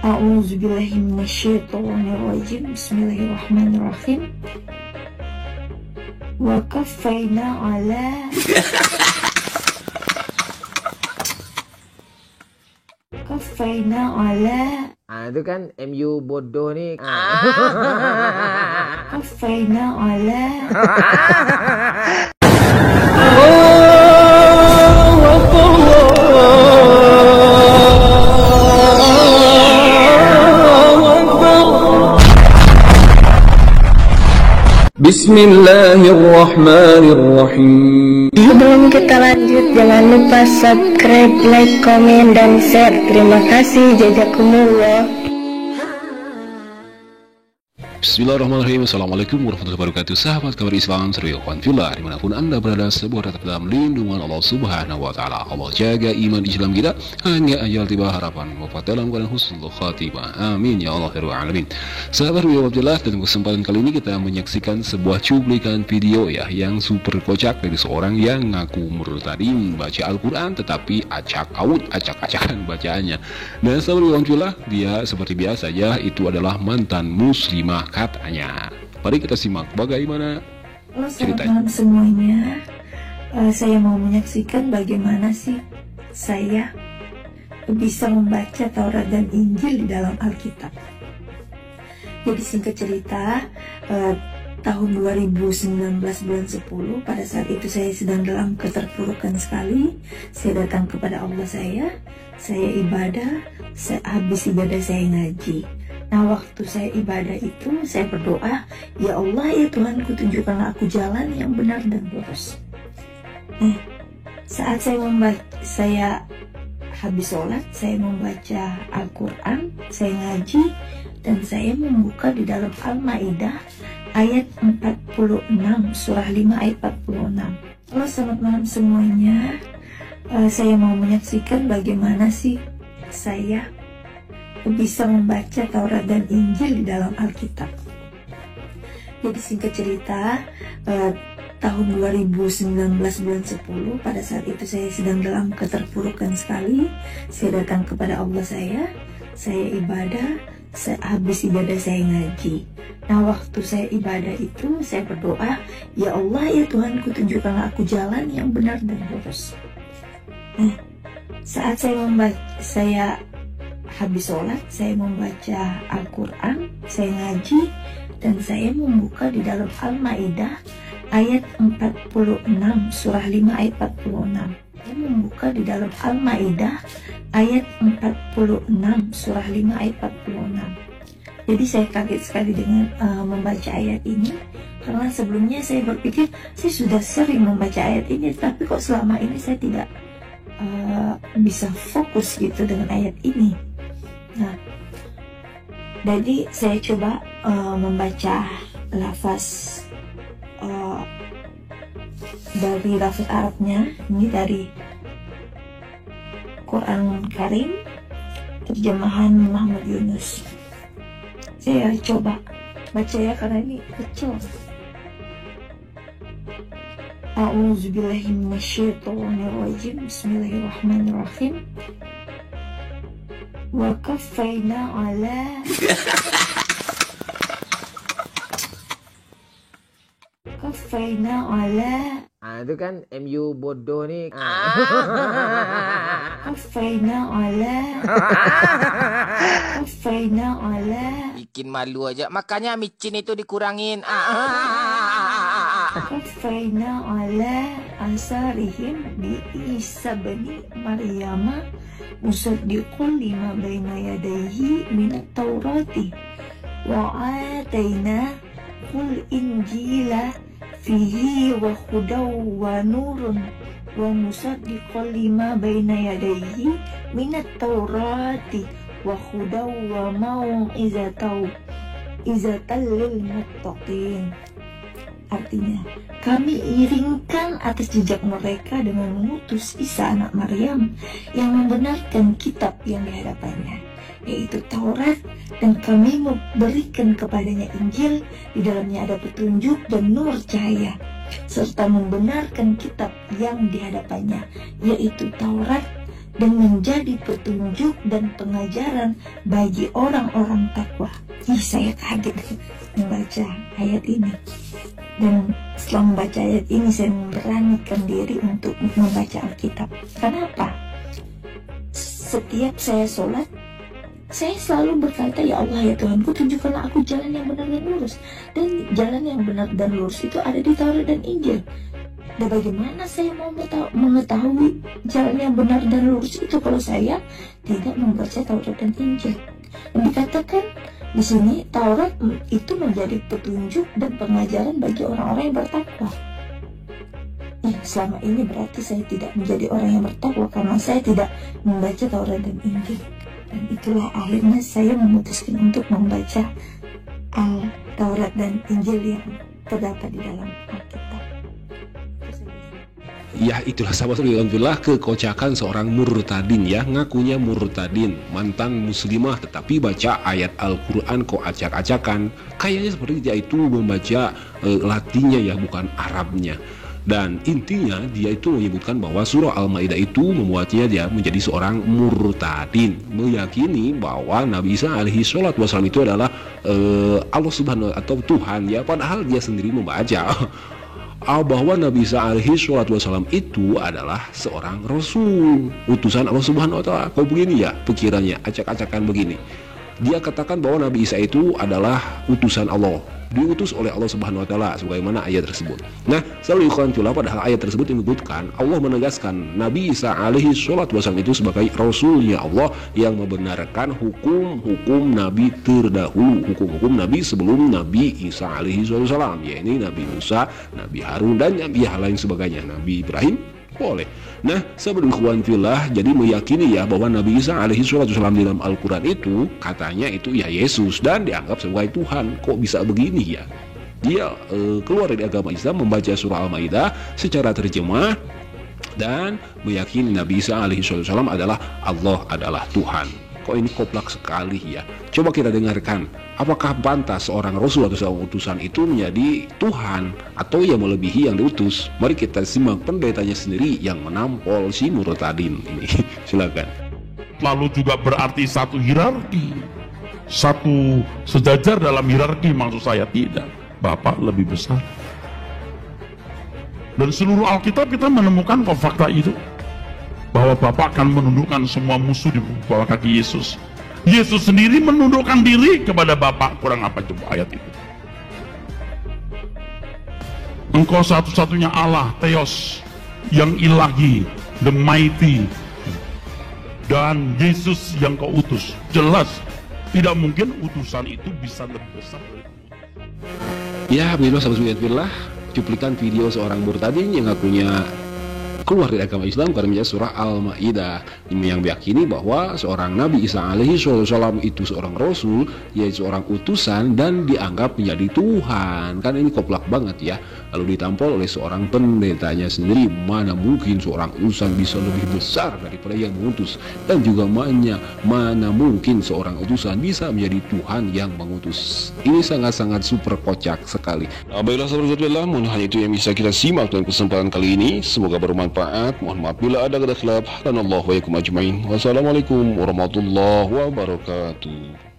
A'udzubillahi minasyaitonirrajim. Bismillahirrahmanirrahim. Wa kafaina ala kafaina ala itu kan MU bodoh nih. kafaina ala Bismillahirrahmanirrahim. Sebelum kita lanjut, jangan lupa subscribe, like, komen, dan share. Terima kasih. Jazakumullah. Bismillahirrahmanirrahim. Assalamualaikum warahmatullahi wabarakatuh. Sahabat kabar Islam serius Wanfillah, dimanapun anda berada, sebuah tetap dalam lindungan Allah subhanahu wa ta'ala. Allah jaga iman Islam kita, hanya ajal tiba harapan wafat dalam keadaan husnul khatimah. Amin ya Allah ya Rabbal alamin. Sahabat Rio Abdullah, dalam kesempatan kali ini kita menyaksikan sebuah cuplikan video ya yang super kocak dari seorang yang ngaku murtadi membaca Al-Quran tetapi acak-acakan bacaannya. Dan sahabat Rio Abdullah, dia seperti biasa ya, itu adalah mantan muslimah katanya. Mari kita simak bagaimana ceritanya. Selamat malam semuanya. Saya mau menyaksikan bagaimana sih saya bisa membaca Taurat dan Injil di dalam Alkitab. Jadi singkat cerita, tahun 2019 bulan 10, pada saat itu saya sedang dalam keterpurukan sekali. Saya datang kepada Allah saya ibadah, habis ibadah saya ngaji. Nah, waktu saya ibadah itu, saya berdoa, ya Allah, ya Tuhanku, tunjukkanlah aku jalan yang benar dan lurus. Nah, saat saya habis sholat, saya membaca Al-Quran, saya ngaji, dan saya membuka di dalam Al-Ma'idah ayat 46, surah 5 ayat 46. Halo, selamat malam semuanya. Saya mau menyaksikan bagaimana sih saya bisa membaca Taurat dan Injil di dalam Alkitab. Jadi singkat cerita, tahun 2019 bulan 10, pada saat itu saya sedang dalam keterpurukan sekali. Saya datang kepada Allah saya ibadah, habis ibadah saya ngaji. Nah, waktu saya ibadah itu, saya berdoa, ya Allah, ya Tuhanku, tunjukkanlah aku jalan yang benar dan lurus. Nah, saat saya habis sholat, saya membaca Al-Quran, saya ngaji, dan saya membuka di dalam Al-Ma'idah ayat 46, surah 5 ayat 46. Saya membuka di dalam Al-Ma'idah ayat 46, surah 5 ayat 46. Jadi saya kaget sekali dengan membaca ayat ini, karena sebelumnya saya berpikir saya sudah sering membaca ayat ini, tapi kok selama ini saya tidak bisa fokus gitu dengan ayat ini. Nah, jadi saya coba membaca lafaz dari lafaz Arabnya, ini dari Quran Karim, terjemahan Muhammad Yunus. Saya coba baca ya, karena ini kecil. A'udzubillahi minasyaitonirrajim. Bismillahirrahmanirrahim. Wa kafaina ala kafaina ala itu kan MU bodoh nih. kafaina ala kafaina ala Bikin malu aja, makanya micin itu dikurangin. kafaina ala asarihim bi Isa bani Maryama musaddiqun lima baina yadayhi minat taurati wa ataina kul injila fihi wa hudaw wa nurun wa musaddiqun lima baina yadayhi minat taurati wa hudaw wa mau'izatan lil muttaqin. Artinya, kami iringkan atas jejak mereka dengan mengutus Isa anak Maryam yang membenarkan kitab yang dihadapannya, yaitu Taurat, dan kami memberikan kepadanya Injil, di dalamnya ada petunjuk dan nur cahaya, serta membenarkan kitab yang dihadapannya, yaitu Taurat, dan menjadi petunjuk dan pengajaran bagi orang-orang takwa. Saya kaget membaca ayat ini. Dan setelah membaca ayat ini, saya memberanikan diri untuk membaca Alkitab. Kenapa? Setiap saya sholat, saya selalu berkata, ya Allah, ya Tuhanku, tunjukkanlah aku jalan yang benar dan lurus. Dan jalan yang benar dan lurus itu ada di Taurat dan Injil. Dan bagaimana saya mau mengetahui jalan yang benar dan lurus itu kalau saya tidak membaca Taurat dan Injil? Dan dikatakan di sini Taurat itu menjadi petunjuk dan pengajaran bagi orang-orang yang bertakwa. Selama ini berarti saya tidak menjadi orang yang bertakwa karena saya tidak membaca Taurat dan Injil. Dan itulah akhirnya saya memutuskan untuk membaca Taurat dan Injil yang terdapat di dalam Alkitab. Ya, itulah sahabat Alhamdulillah kekocakan seorang murtadin ya, ngakunya murtadin, mantan muslimah, tetapi baca ayat Al-Quran kok acak-acakan. Kayaknya seperti dia itu membaca Latinnya ya, bukan Arabnya. Dan intinya dia itu menyebutkan bahwa surah Al-Maidah itu membuatnya dia menjadi seorang murtadin, meyakini bahwa Nabi Isa alaihi sholatu wassalam itu adalah Allah subhanahu atau Tuhan ya, padahal dia sendiri membaca bahwa Nabi Isa alaihi sholatu wassalam itu adalah seorang rasul, utusan Allah subhanahu wa ta'ala. Kok begini ya pikirannya, acak-acakan begini. Dia katakan bahwa Nabi Isa itu adalah utusan Allah, diutus oleh Allah subhanahu wa ta'ala, sebagaimana ayat tersebut. Nah, selalu padahal ayat tersebut menyebutkan, Allah menegaskan Nabi Isa alaihi sholatu wassalam itu sebagai rasulnya Allah yang membenarkan hukum-hukum Nabi terdahulu, hukum-hukum Nabi sebelum Nabi Isa alaihi sholatu wassalam, yaitu Nabi Musa, Nabi Harun, dan Nabi yang lain sebagainya, Nabi Ibrahim boleh. Nah, sahabat ikhwan fillah, jadi meyakini ya bahwa Nabi Isa alaihi sholatu wassalam di dalam Al-Quran itu katanya itu ya Yesus dan dianggap sebagai Tuhan. Kok bisa begini ya? Dia keluar dari agama Islam, membaca surah Al-Maidah secara terjemah dan meyakini Nabi Isa alaihi sholatu wassalam adalah Allah, adalah Tuhan. Kok ini koplak sekali ya? Coba kita dengarkan, apakah pantas seorang Rasul atau seorang utusan itu menjadi Tuhan atau yang melebihi yang diutus? Mari kita simak pendetanya sendiri yang menampol si murtadin ini. Silakan. Lalu juga berarti satu hierarki, satu sejajar dalam hierarki, maksud saya tidak. Bapak lebih besar. Dan seluruh Alkitab kita menemukan kok fakta itu, bahwa Bapa akan menundukkan semua musuh di bawah kaki Yesus. Yesus sendiri menundukkan diri kepada Bapa. Kurang apa coba ayat itu? Engkau satu-satunya Allah, Theos, yang ilahi, the mighty, dan Yesus yang kau utus. Jelas, tidak mungkin utusan itu bisa lebih besar dari itu. Ya, begitulah sahabat cuplikan video seorang murtadin yang ngakunya keluar dari agama Islam karena membaca surah Al-Maidah yang meyakini bahwa seorang Nabi Isa alaihi wasallam itu seorang rasul, yaitu seorang utusan dan dianggap menjadi Tuhan. Kan ini koplak banget ya. Lalu ditampol oleh seorang pendetanya sendiri, mana mungkin seorang utusan bisa lebih besar daripada yang mengutus, dan juga mana mungkin seorang utusan bisa menjadi Tuhan yang mengutus. Ini sangat-sangat super kocak sekali. Nah, baiklah sahabat-sahabat, hanya itu yang bisa kita simak dalam kesempatan kali ini. Semoga bermanfaat. Mohon maaf bila ada kata khilaf. Dan Allah wa yakum ajmain. Wassalamualaikum warahmatullahi wabarakatuh.